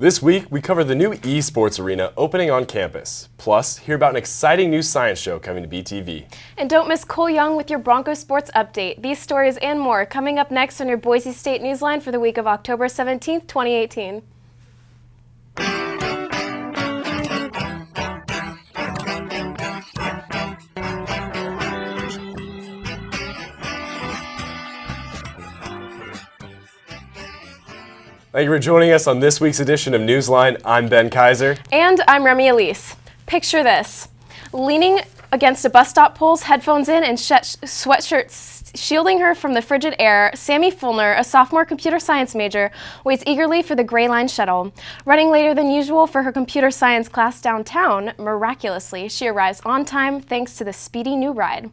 This week, we cover the new esports arena opening on campus. Plus, hear about an exciting new science show coming to BTV. And don't miss Cole Young with your Bronco sports update. These stories and more coming up next on your Boise State Newsline for the week of October 17th, 2018. Thank you for joining us on this week's edition of Newsline. I'm Ben Kaiser. And I'm Remy Elise. Picture this. Leaning against a bus stop poles, headphones in, and sweatshirt shielding her from the frigid air, Sammy Fulner, a sophomore computer science major, waits eagerly for the Gray Line shuttle. Running later than usual for her computer science class downtown, miraculously, she arrives on time thanks to the speedy new ride.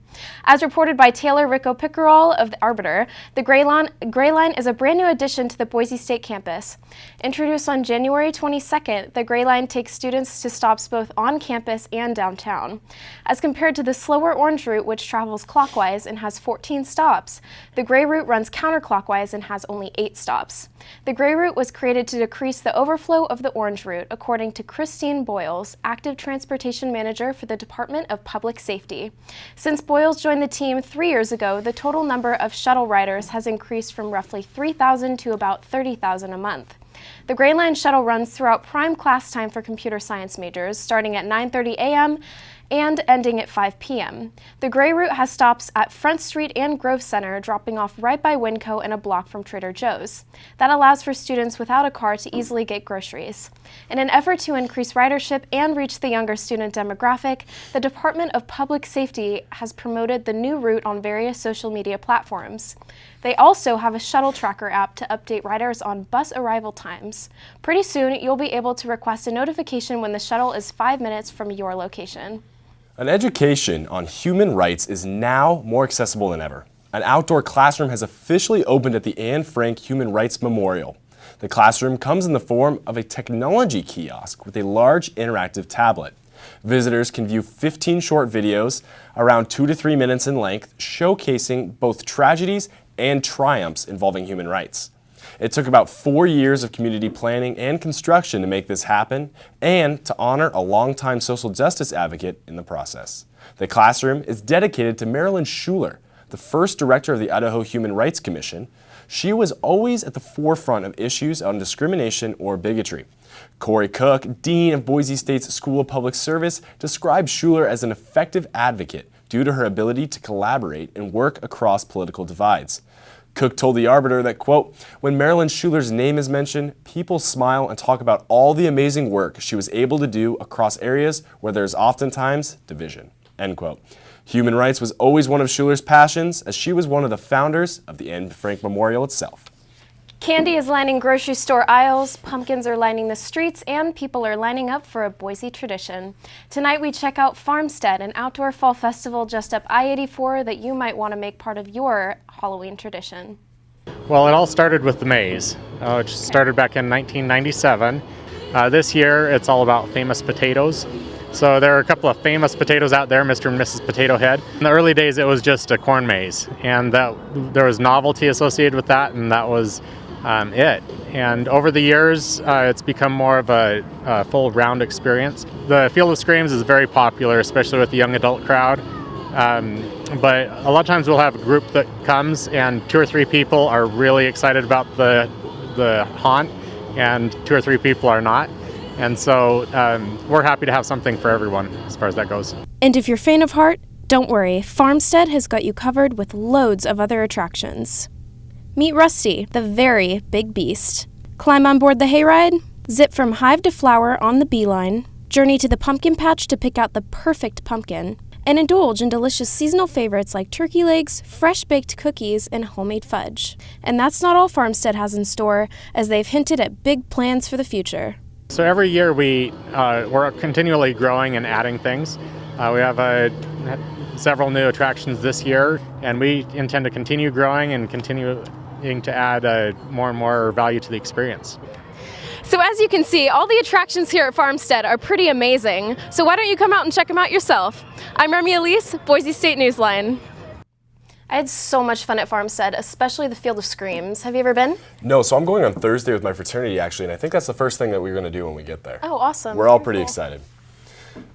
As reported by Taylor Ricco-Pickerel of the Arbiter, the Gray Line is a brand new addition to the Boise State campus. Introduced on January 22nd, the Gray Line takes students to stops both on campus and downtown. As compared to the slower orange route, which travels clockwise and has 14 stops, the gray route runs counterclockwise and has only 8 stops. The gray route was created to decrease the overflow of the orange route, according to Christine Boyles, active transportation manager for the Department of Public Safety. Since Boyles joined the team 3 years ago, the total number of shuttle riders has increased from roughly 3,000 to about 30,000 a month. The Gray Line shuttle runs throughout prime class time for computer science majors, starting at 9:30 a.m. and ending at 5 p.m. The Gray route has stops at Front Street and Grove Center, dropping off right by Winco and a block from Trader Joe's. That allows for students without a car to easily get groceries. In an effort to increase ridership and reach the younger student demographic, the Department of Public Safety has promoted the new route on various social media platforms. They also have a shuttle tracker app to update riders on bus arrival times. Pretty soon, you'll be able to request a notification when the shuttle is 5 minutes from your location. An education on human rights is now more accessible than ever. An outdoor classroom has officially opened at the Anne Frank Human Rights Memorial. The classroom comes in the form of a technology kiosk with a large interactive tablet. Visitors can view 15 short videos, around 2 to 3 minutes in length, showcasing both tragedies and triumphs involving human rights. It took about 4 years of community planning and construction to make this happen and to honor a longtime social justice advocate in the process. The classroom is dedicated to Marilyn Schuler, the first director of the Idaho Human Rights Commission. She was always at the forefront of issues on discrimination or bigotry. Corey Cook, dean of Boise State's School of Public Service, described Schuler as an effective advocate due to her ability to collaborate and work across political divides. Cook told the Arbiter that, quote, "When Marilyn Schuler's name is mentioned, people smile and talk about all the amazing work she was able to do across areas where there's oftentimes division," end quote. Human rights was always one of Schuler's passions, as she was one of the founders of the Anne Frank Memorial itself. Candy is lining grocery store aisles, pumpkins are lining the streets, and people are lining up for a Boise tradition. Tonight we check out Farmstead, an outdoor fall festival just up I-84 that you might want to make part of your Halloween tradition. Well, it all started with the maze, which started back in 1997. This year it's all about famous potatoes. So there are a couple of famous potatoes out there, Mr. and Mrs. Potato Head. In the early days it was just a corn maze, and there was novelty associated with that, and that was it. And over the years, it's become more of a full round experience. The Field of Screams is very popular, especially with the young adult crowd. But a lot of times we'll have a group that comes and 2 or 3 people are really excited about the haunt, and 2 or 3 people are not. And so we're happy to have something for everyone as far as that goes. And if you're faint of heart, don't worry. Farmstead has got you covered with loads of other attractions. Meet Rusty, the very big beast. Climb on board the hayride, zip from hive to flower on the beeline, journey to the pumpkin patch to pick out the perfect pumpkin, and indulge in delicious seasonal favorites like turkey legs, fresh-baked cookies, and homemade fudge. And that's not all Farmstead has in store, as they've hinted at big plans for the future. So every year we're continually growing and adding things. We have several new attractions this year, and we intend to continue growing and continuing to add more and more value to the experience. So as you can see, all the attractions here at Farmstead are pretty amazing. So why don't you come out and check them out yourself? I'm Remy Elise, Boise State Newsline. I had so much fun at Farmstead, especially the Field of Screams. Have you ever been? No, so I'm going on Thursday with my fraternity actually, and I think that's the first thing that we're going to do when we get there. Oh, awesome. We're all Very pretty cool. excited.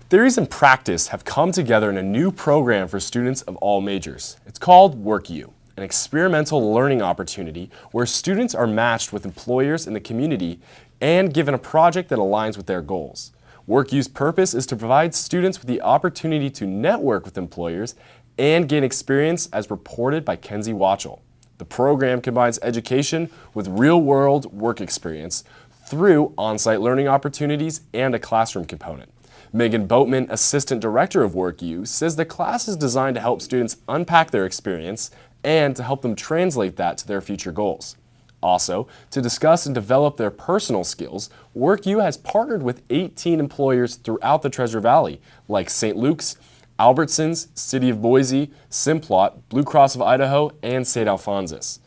Theories and practice have come together in a new program for students of all majors. It's called WorkU, an experimental learning opportunity where students are matched with employers in the community and given a project that aligns with their goals. WorkU's purpose is to provide students with the opportunity to network with employers and gain experience as reported by Kenzie Watchell. The program combines education with real-world work experience through on-site learning opportunities and a classroom component. Megan Boatman, Assistant Director of WorkU, says the class is designed to help students unpack their experience and to help them translate that to their future goals. Also, to discuss and develop their personal skills, WorkU has partnered with 18 employers throughout the Treasure Valley, like St. Luke's, Albertsons, City of Boise, Simplot, Blue Cross of Idaho, and St. Alphonsus.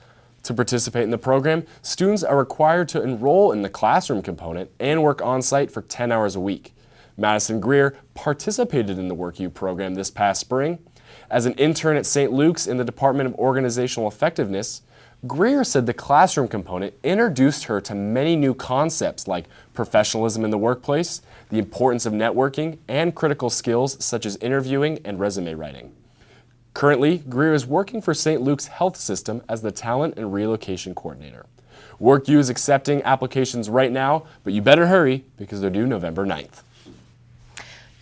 To participate in the program, students are required to enroll in the classroom component and work on-site for 10 hours a week. Madison Greer participated in the WorkU program this past spring. As an intern at St. Luke's in the Department of Organizational Effectiveness, Greer said the classroom component introduced her to many new concepts like professionalism in the workplace, the importance of networking, and critical skills such as interviewing and resume writing. Currently, Greer is working for St. Luke's Health System as the Talent and Relocation Coordinator. WorkU is accepting applications right now, but you better hurry because they're due November 9th.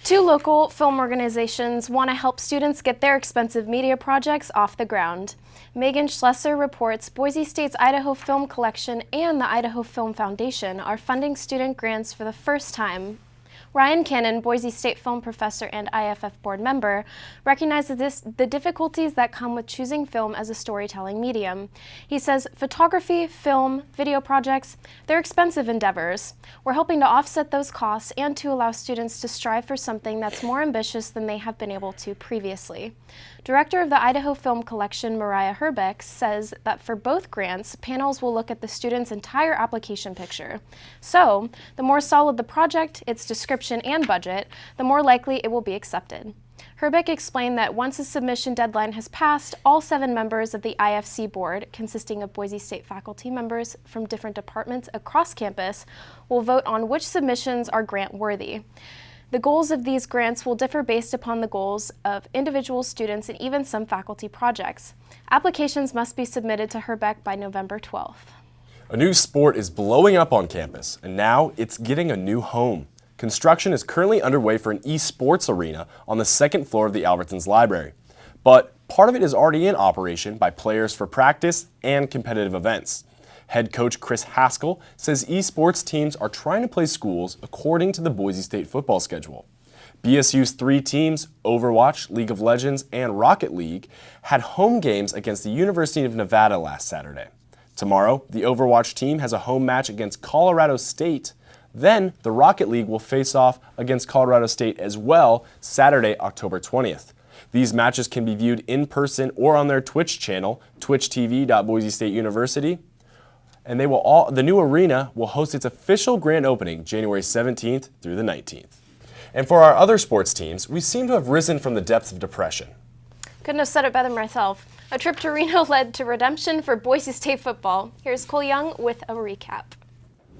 Two local film organizations want to help students get their expensive media projects off the ground. Megan Schlesser reports Boise State's Idaho Film Collection and the Idaho Film Foundation are funding student grants for the first time. Ryan Cannon, Boise State film professor and IFF board member, recognizes the difficulties that come with choosing film as a storytelling medium. He says photography, film, video projects, they're expensive endeavors. We're hoping to offset those costs and to allow students to strive for something that's more ambitious than they have been able to previously. Director of the Idaho Film Collection, Mariah Herbeck, says that for both grants, panels will look at the student's entire application picture. So, the more solid the project, its description, and budget, the more likely it will be accepted. Herbeck explained that once a submission deadline has passed, all 7 members of the IFC board, consisting of Boise State faculty members from different departments across campus, will vote on which submissions are grant-worthy. The goals of these grants will differ based upon the goals of individual students and even some faculty projects. Applications must be submitted to Herbeck by November 12th. A new sport is blowing up on campus, and now it's getting a new home. Construction is currently underway for an esports arena on the 2nd floor of the Albertsons Library. But part of it is already in operation by players for practice and competitive events. Head coach Chris Haskell says esports teams are trying to play schools according to the Boise State football schedule. BSU's 3 teams, Overwatch, League of Legends, and Rocket League, had home games against the University of Nevada last Saturday. Tomorrow, the Overwatch team has a home match against Colorado State. Then, the Rocket League will face off against Colorado State as well Saturday, October 20th. These matches can be viewed in person or on their Twitch channel, twitchtv.boisestateuniversity. And the new arena will host its official grand opening January 17th through the 19th. And for our other sports teams, we seem to have risen from the depths of depression. Couldn't have said it better myself. A trip to Reno led to redemption for Boise State football. Here's Cole Young with a recap.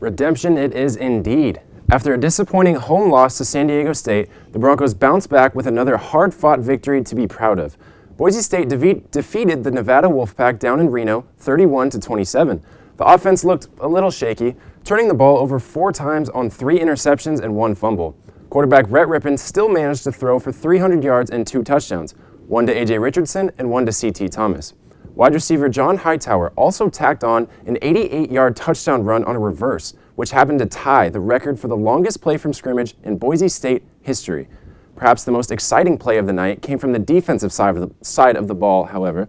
Redemption it is indeed. After a disappointing home loss to San Diego State, the Broncos bounced back with another hard-fought victory to be proud of. Boise State defeated the Nevada Wolfpack down in Reno 31-27. The offense looked a little shaky, turning the ball over 4 times on 3 interceptions and 1 fumble. Quarterback Rhett Rippon still managed to throw for 300 yards and 2 touchdowns, 1 to A.J. Richardson and 1 to C.T. Thomas. Wide receiver John Hightower also tacked on an 88-yard touchdown run on a reverse, which happened to tie the record for the longest play from scrimmage in Boise State history. Perhaps the most exciting play of the night came from the defensive side of the ball, however.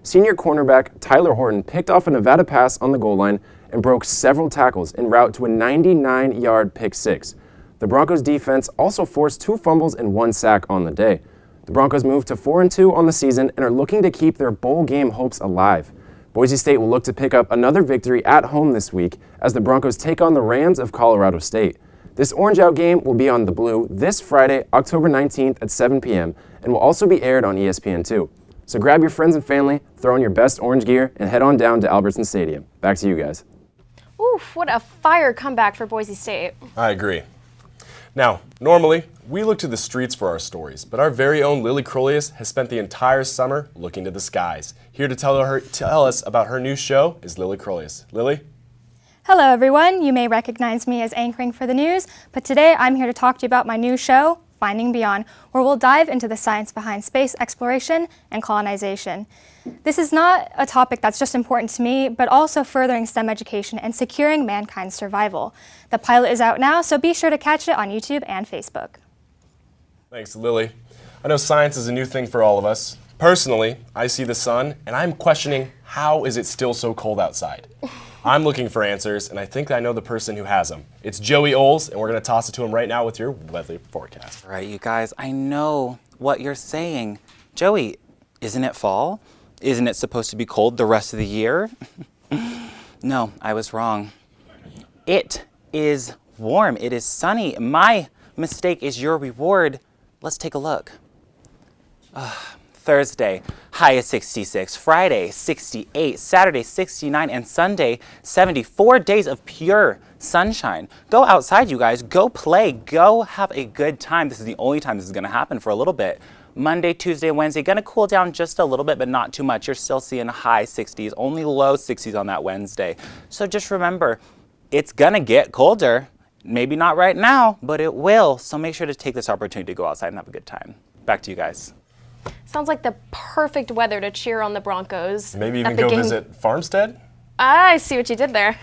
Senior cornerback Tyler Horton picked off a Nevada pass on the goal line and broke several tackles en route to a 99-yard pick six. The Broncos defense also forced 2 fumbles and 1 sack on the day. The Broncos moved to 4-2 on the season and are looking to keep their bowl game hopes alive. Boise State will look to pick up another victory at home this week as the Broncos take on the Rams of Colorado State. This Orange Out game will be on the Blue this Friday, October 19th at 7 p.m. and will also be aired on ESPN2. So grab your friends and family, throw on your best orange gear, and head on down to Albertson Stadium. Back to you guys. Oof, what a fire comeback for Boise State. I agree. Now, normally, we look to the streets for our stories, but our very own Lily Crowley has spent the entire summer looking to the skies. Here to tell us about her new show is Lily Crowley. Lily? Hello everyone, you may recognize me as anchoring for the news, but today I'm here to talk to you about my new show, Finding Beyond, where we'll dive into the science behind space exploration and colonization. This is not a topic that's just important to me, but also furthering STEM education and securing mankind's survival. The pilot is out now, so be sure to catch it on YouTube and Facebook. Thanks, Lily. I know science is a new thing for all of us. Personally, I see the sun, and I'm questioning, how is it still so cold outside? I'm looking for answers, and I think I know the person who has them. It's Joey Oles, and we're going to toss it to him right now with your weather forecast. Right, you guys, I know what you're saying. Joey, isn't it fall? Isn't it supposed to be cold the rest of the year? No, I was wrong. It is warm. It is sunny. My mistake is your reward. Let's take a look. Thursday, high is 66. Friday, 68. Saturday, 69. And Sunday, 74 days of pure sunshine. Go outside, you guys. Go play. Go have a good time. This is the only time this is going to happen for a little bit. Monday, Tuesday, Wednesday, going to cool down just a little bit, but not too much. You're still seeing high 60s, only low 60s on that Wednesday. So just remember, it's going to get colder. Maybe not right now, but it will. So make sure to take this opportunity to go outside and have a good time. Back to you guys. Sounds like the perfect weather to cheer on the Broncos. Maybe even go visit Farmstead? I see what you did there.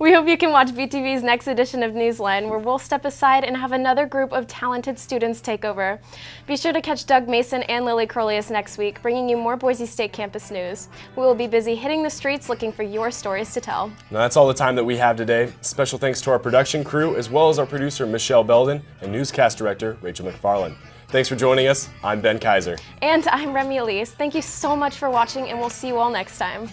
We hope you can watch BTV's next edition of Newsline, where we'll step aside and have another group of talented students take over. Be sure to catch Doug Mason and Lily Crowley next week, bringing you more Boise State campus news. We will be busy hitting the streets looking for your stories to tell. Now, that's all the time that we have today. Special thanks to our production crew, as well as our producer, Michelle Belden, and newscast director, Rachel McFarland. Thanks for joining us. I'm Ben Kaiser. And I'm Remy Elise. Thank you so much for watching, and we'll see you all next time.